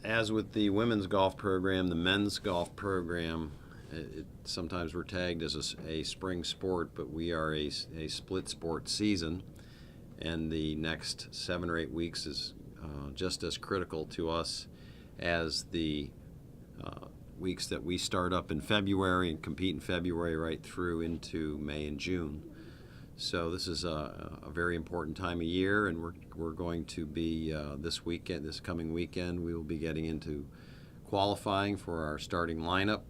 as with the women's golf program, the men's golf program, sometimes we're tagged as a spring sport, but we are a split sport season, and the next 7 or 8 weeks is just as critical to us as the weeks that we start up in February and compete in February right through into May and June. So this is a very important time of year, and we're going to be this coming weekend, we will be getting into qualifying for our starting lineup.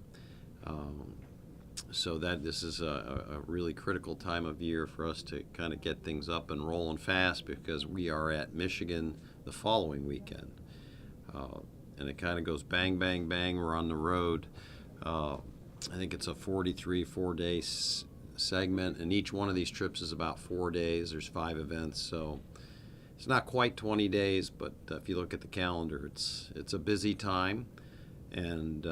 So that this is a really critical time of year for us to kind of get things up and rolling fast, because we are at Michigan the following weekend. And it kind of goes bang, bang, bang. We're on the road. I think it's a 43 4-day segment, and each one of these trips is about 4 days. There's 5 events, so it's not quite 20 days, but if you look at the calendar, it's a busy time, and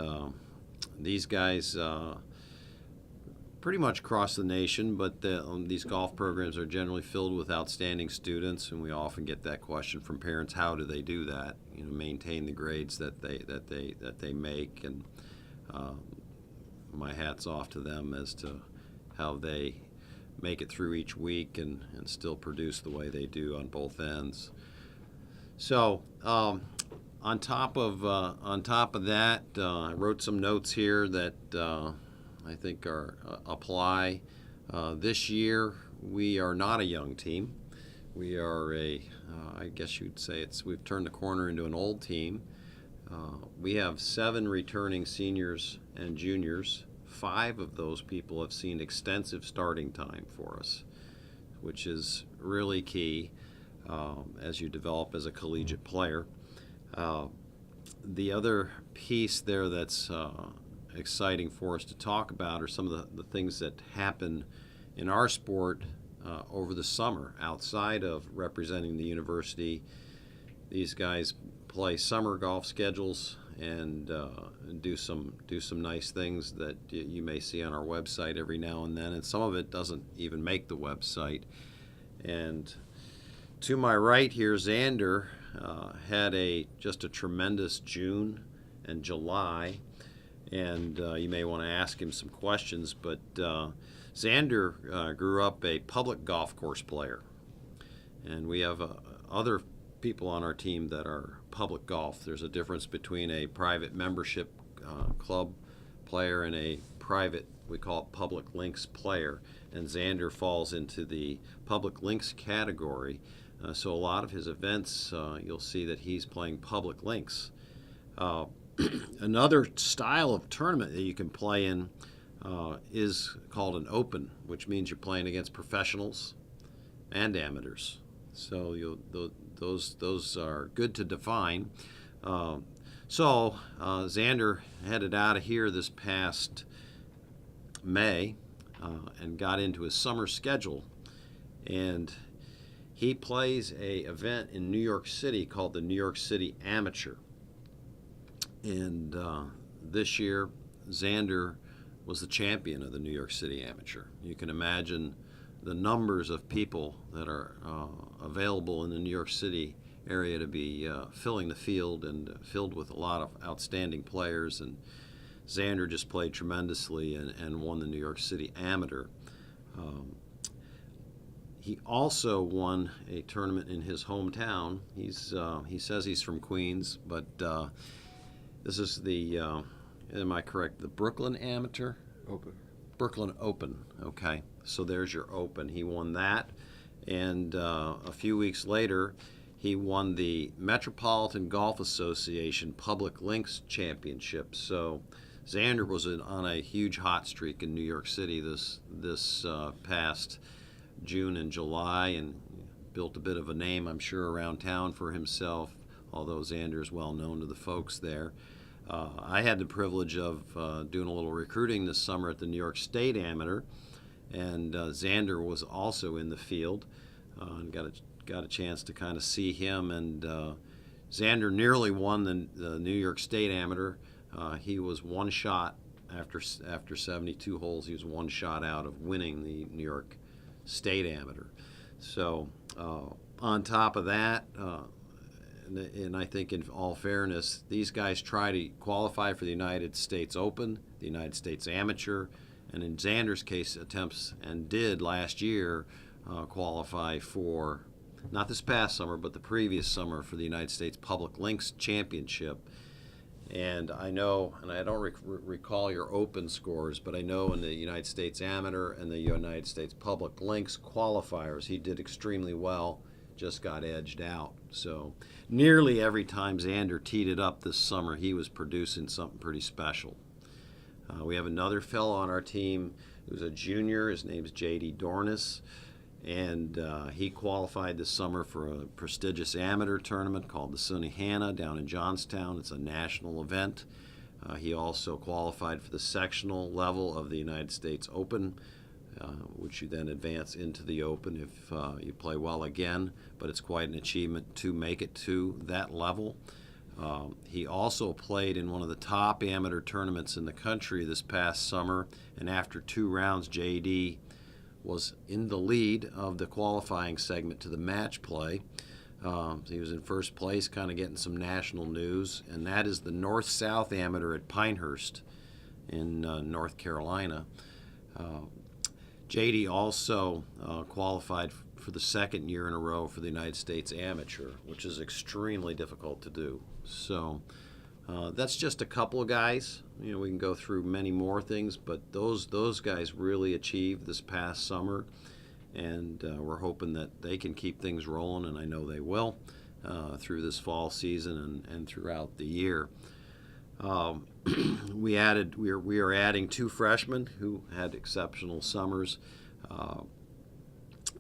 these guys pretty much across the nation, but these golf programs are generally filled with outstanding students, and we often get that question from parents: how do they do that? Maintain the grades that they make, and my hat's off to them as to how they make it through each week and still produce the way they do on both ends. So on top of that, I wrote some notes here that I think apply. This year we are not a young team. We are I guess you'd say we've turned the corner into an old team. We have 7 returning seniors and juniors. 5 of those people have seen extensive starting time for us, which is really key as you develop as a collegiate player. The other piece there that's exciting for us to talk about are some of the things that happen in our sport over the summer outside of representing the university. These guys play summer golf schedules and do some nice things that you may see on our website every now and then, and some of it doesn't even make the website. And to my right here, Xander had just a tremendous June and July, and you may want to ask him some questions, but Xander grew up a public golf course player, and we have other people on our team that are public golf. There's a difference between a private membership club player and a private, we call it public links player, and Xander falls into the public links category. So a lot of his events, you'll see that he's playing public links. Another style of tournament that you can play in is called an open, which means you're playing against professionals and amateurs. So those are good to define. So Xander headed out of here this past May and got into his summer schedule, and he plays a event in New York City called the New York City Amateur. And this year, Xander was the champion of the New York City Amateur. You can imagine the numbers of people that are available in the New York City area to be filling the field, and filled with a lot of outstanding players. And Xander just played tremendously and won the New York City Amateur. He also won a tournament in his hometown. He says he's from Queens, but this is the, am I correct, the Brooklyn Amateur? Open. Brooklyn Open, okay. So there's your Open. He won that, and a few weeks later, he won the Metropolitan Golf Association Public Links Championship. So Xander was on a huge hot streak in New York City this past June and July, and built a bit of a name, I'm sure, around town for himself, although Xander is well known to the folks there. I had the privilege of doing a little recruiting this summer at the New York State Amateur, and Xander was also in the field, and got a chance to kind of see him. And Xander nearly won the New York State Amateur. He was one shot after 72 holes. He was one shot out of winning the New York State Amateur. So on top of that, and I think in all fairness, these guys try to qualify for the United States Open, the United States Amateur, and in Xander's case, attempts and did last year qualify for, not this past summer, but the previous summer for the United States Public Links Championship. And I know, and I don't recall your open scores, but I know in the United States Amateur and the United States Public Links qualifiers, he did extremely well, just got edged out. So nearly every time Xander teed it up this summer, he was producing something pretty special. We have another fellow on our team who's a junior. His name's J.D. Dornis. And he qualified this summer for a prestigious amateur tournament called the Susquehanna down in Johnstown. It's a national event. He also qualified for the sectional level of the United States Open, which you then advance into the Open if you play well again. But it's quite an achievement to make it to that level. He also played in one of the top amateur tournaments in the country this past summer, and after 2 rounds, J.D. was in the lead of the qualifying segment to the match play. He was in first place, kind of getting some national news, and that is the North-South Amateur at Pinehurst in North Carolina. J.D. also qualified for the second year in a row for the United States Amateur, which is extremely difficult to do. So that's just a couple of guys. We can go through many more things, but those guys really achieved this past summer, and we're hoping that they can keep things rolling, and I know they will through this fall season and throughout the year. We are adding 2 freshmen who had exceptional summers,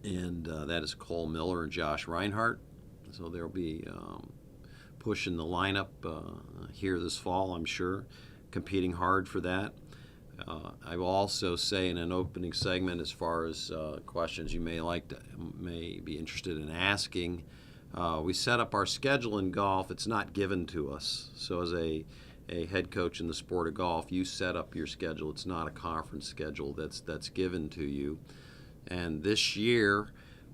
and that is Cole Miller and Josh Reinhardt. So they'll be pushing the lineup here this fall, I'm sure, competing hard for that. I will also say in an opening segment, as far as questions you may be interested in asking, we set up our schedule in golf. It's not given to us. So as a head coach in the sport of golf, you set up your schedule. It's not a conference schedule that's given to you. And this year,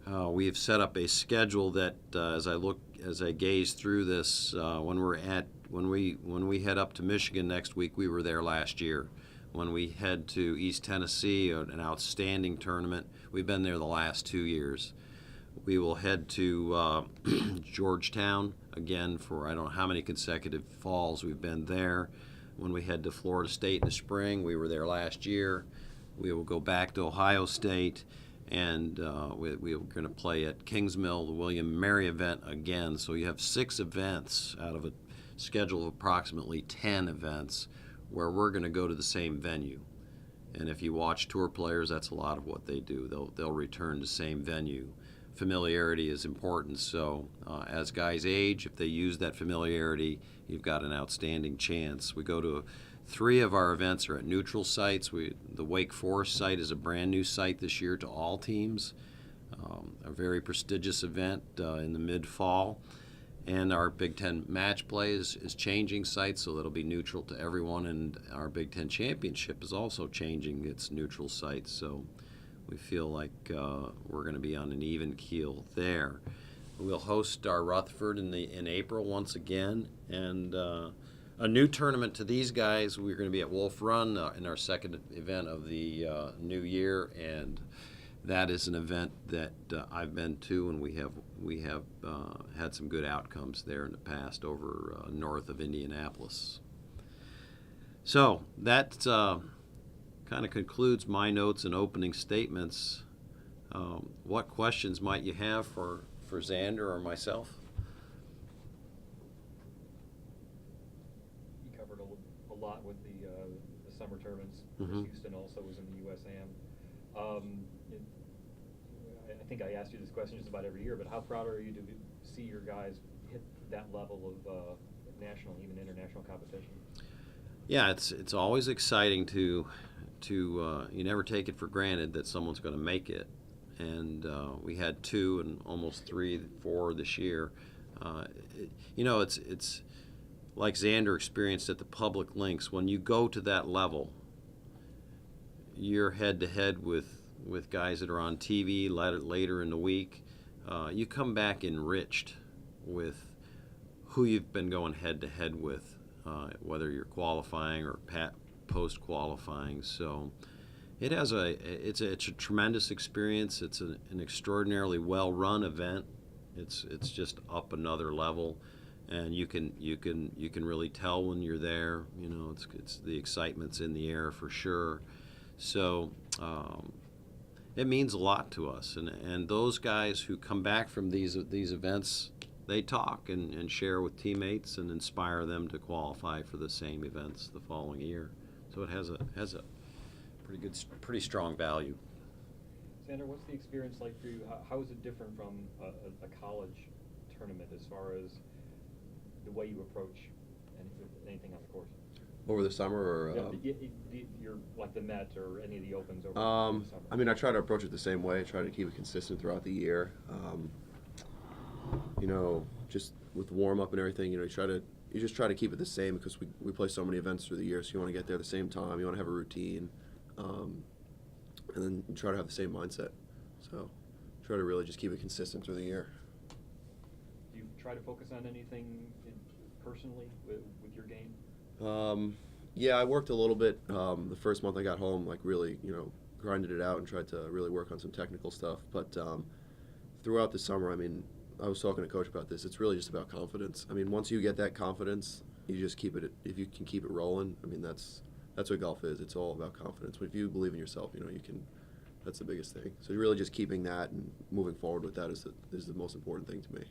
we have set up a schedule that, as I gaze through this, when we head up to Michigan next week, we were there last year. When we head to East Tennessee, an outstanding tournament, we've been there the last 2 years. We will head to Georgetown again for I don't know how many consecutive falls we've been there. When we head to Florida State in the spring, we were there last year. We will go back to Ohio State, and we're going to play at Kingsmill, the William & Mary event again. So you have 6 events out of a schedule of approximately 10 events where we're going to go to the same venue. And if you watch tour players, that's a lot of what they do. They'll return to the same venue. Familiarity is important, so as guys age, if they use that familiarity, you've got an outstanding chance. We go to 3 of our events are at neutral sites. The Wake Forest site is a brand new site this year to all teams, a very prestigious event in the mid-fall. And our Big Ten match play is changing sites, so that'll be neutral to everyone. And our Big Ten championship is also changing its neutral sites, so we feel like we're going to be on an even keel there. We'll host our Rutherford in April once again, and a new tournament to these guys. We're going to be at Wolf Run in our second event of the new year, and that is an event that I've been to, and we have had some good outcomes there in the past over north of Indianapolis. So that kind of concludes my notes and opening statements. What questions might you have for Xander or myself? You covered a lot with the summer tournaments. Mm-hmm. Houston also was in the USAM. I think I asked you this question just about every year, but how proud are you to see your guys hit that level of national, even international competition? Yeah, it's always exciting to you never take it for granted that someone's going to make it, and we had 2 and almost 3, 4 this year. It's like Xander experienced at the public links. When you go to that level, you're head to head with guys that are on TV later in the week. You come back enriched with who you've been going head to head with, whether you're qualifying or post qualifying. So it's a tremendous experience. It's an extraordinarily well run event. It's just up another level, and you can really tell when you're there. You know, it's the excitement's in the air for sure. So it means a lot to us, and those guys who come back from these events, they talk and share with teammates and inspire them to qualify for the same events the following year. So it has a pretty strong value. Xander, what's the experience like for you? How is it different from a college tournament as far as the way you approach anything on the course? Over the summer, or you're like the Met or any of the Opens over the summer. I mean, I try to approach it the same way. I try to keep it consistent throughout the year. You know, just with warm up and everything, you know, you just try to keep it the same because we play so many events through the year. So you want to get there at the same time. You want to have a routine, and then you try to have the same mindset. So try to really just keep it consistent through the year. Do you try to focus on anything personally with your game? Yeah, I worked a little bit. The first month I got home, like really, you know, grinded it out and tried to really work on some technical stuff. But throughout the summer, I mean, I was talking to Coach about this. It's really just about confidence. I mean, once you get that confidence, you just keep it. If you can keep it rolling, I mean, that's what golf is. It's all about confidence. If you believe in yourself, you know, you can. That's the biggest thing. So really, just keeping that and moving forward with that is the most important thing to me.